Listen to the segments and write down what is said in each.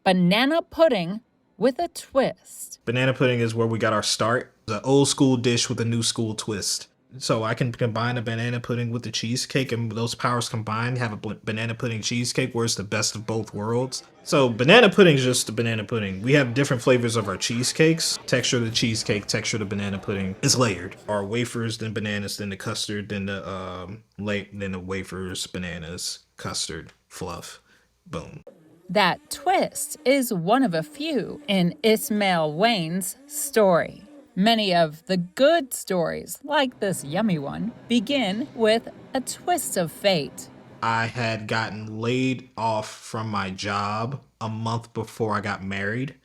banana pudding with a twist. Banana pudding is where we got our start. It's an old school dish with a new school twist. So I can combine a banana pudding with the cheesecake, and those powers combined have a banana pudding cheesecake where it's the best of both worlds. So banana pudding is just a banana pudding. We have different flavors of our cheesecakes. Texture of the cheesecake, texture of the banana pudding is layered. Our wafers, then bananas, then the custard, then the wafers, bananas, custard, fluff, boom. That twist is one of a few in Ismael Wayne's story. Many of the good stories, like this yummy one, begin with a twist of fate. I had gotten laid off from my job a month before I got married.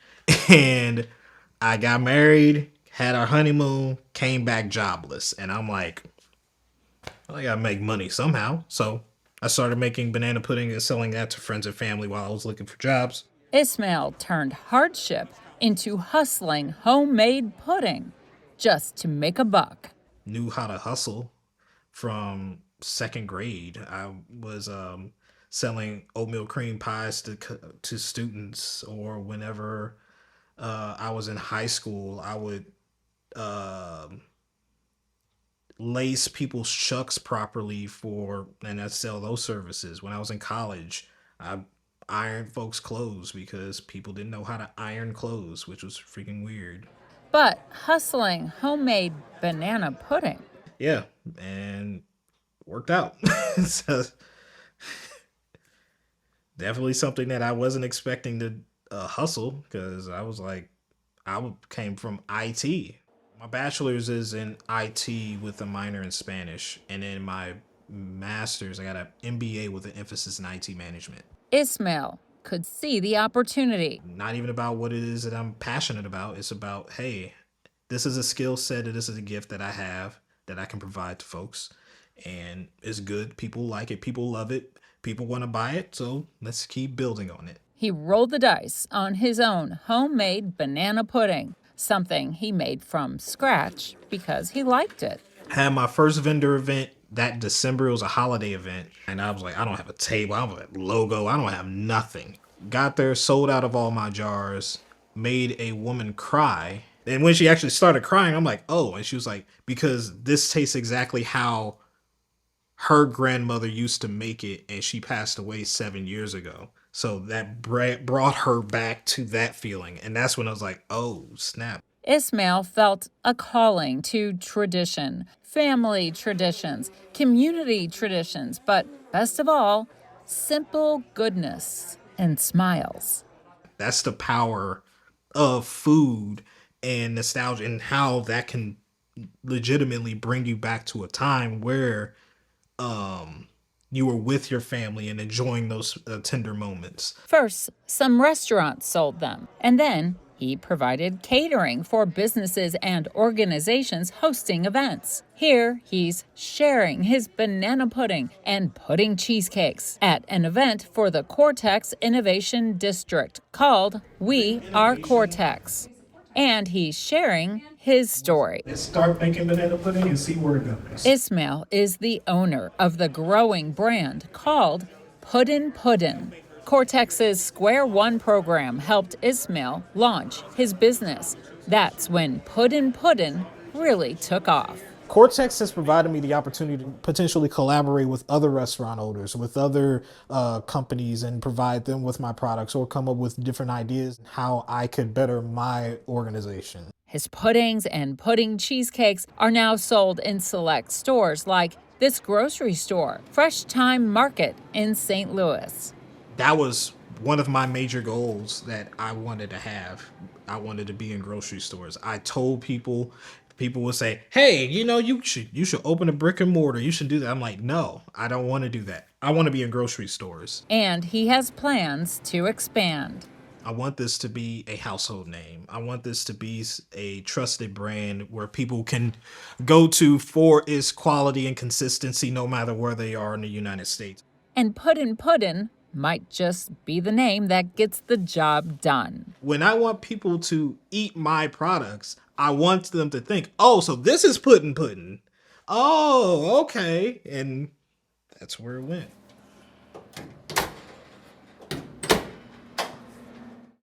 And I got married, had our honeymoon, came back jobless. And I'm like, well, I gotta make money somehow. So I started making banana pudding and selling that to friends and family while I was looking for jobs. Ismael turned hardship into hustling homemade pudding just to make a buck. Knew how to hustle from second grade. I was selling oatmeal cream pies to students, or whenever I was in high school, I would lace people's chucks properly and I'd sell those services. When I was in college, I ironed folks' clothes because people didn't know how to iron clothes, which was freaking weird. But hustling homemade banana pudding. Yeah, and worked out. So definitely something that I wasn't expecting to hustle, because I was like, came from IT. My bachelor's is in IT with a minor in Spanish, and then my master's, I got an MBA with an emphasis in IT management. Ismael could see the opportunity. Not even about what it is that I'm passionate about. It's about, hey, this is a skill set, and this is a gift that I have that I can provide to folks. And it's good. People like it. People love it. People want to buy it. So let's keep building on it. He rolled the dice on his own homemade banana pudding, something he made from scratch because he liked it. Had my first vendor event that December. It was a holiday event. And I was like, I don't have a table. I don't have a logo. I don't have nothing. Got there, sold out of all my jars, made a woman cry. And when she actually started crying, I'm like, oh. And she was like, because this tastes exactly how her grandmother used to make it, and she passed away 7 years ago. So that brought her back to that feeling. And that's when I was like, oh, snap. Ismael felt a calling to tradition, family traditions, community traditions, but best of all, simple goodness and smiles. That's the power of food and nostalgia, and how that can legitimately bring you back to a time where you were with your family and enjoying those tender moments. First, some restaurants sold them, and then he provided catering for businesses and organizations hosting events. Here, he's sharing his banana pudding and pudding cheesecakes at an event for the Cortex Innovation District called We Are Cortex. And he's sharing his story. Let's start making banana pudding and see where it goes. Ismael is the owner of the growing brand called Puddin Puddin. Cortex's Square One program helped Ismael launch his business. That's when Puddin Puddin really took off. Cortex has provided me the opportunity to potentially collaborate with other restaurant owners, with other companies, and provide them with my products, or come up with different ideas how I could better my organization. His puddings and pudding cheesecakes are now sold in select stores like this grocery store, Fresh Time Market in St. Louis. That was one of my major goals that I wanted to have. I wanted to be in grocery stores. I told people would say, hey, you should open a brick and mortar. You should do that. I'm like, no, I don't want to do that. I want to be in grocery stores. And he has plans to expand. I want this to be a household name. I want this to be a trusted brand where people can go to for its quality and consistency, no matter where they are in the United States. And Puddin Puddin might just be the name that gets the job done. When I want people to eat my products, I want them to think, oh, so this is Puddin Puddin. Oh, okay. And that's where it went.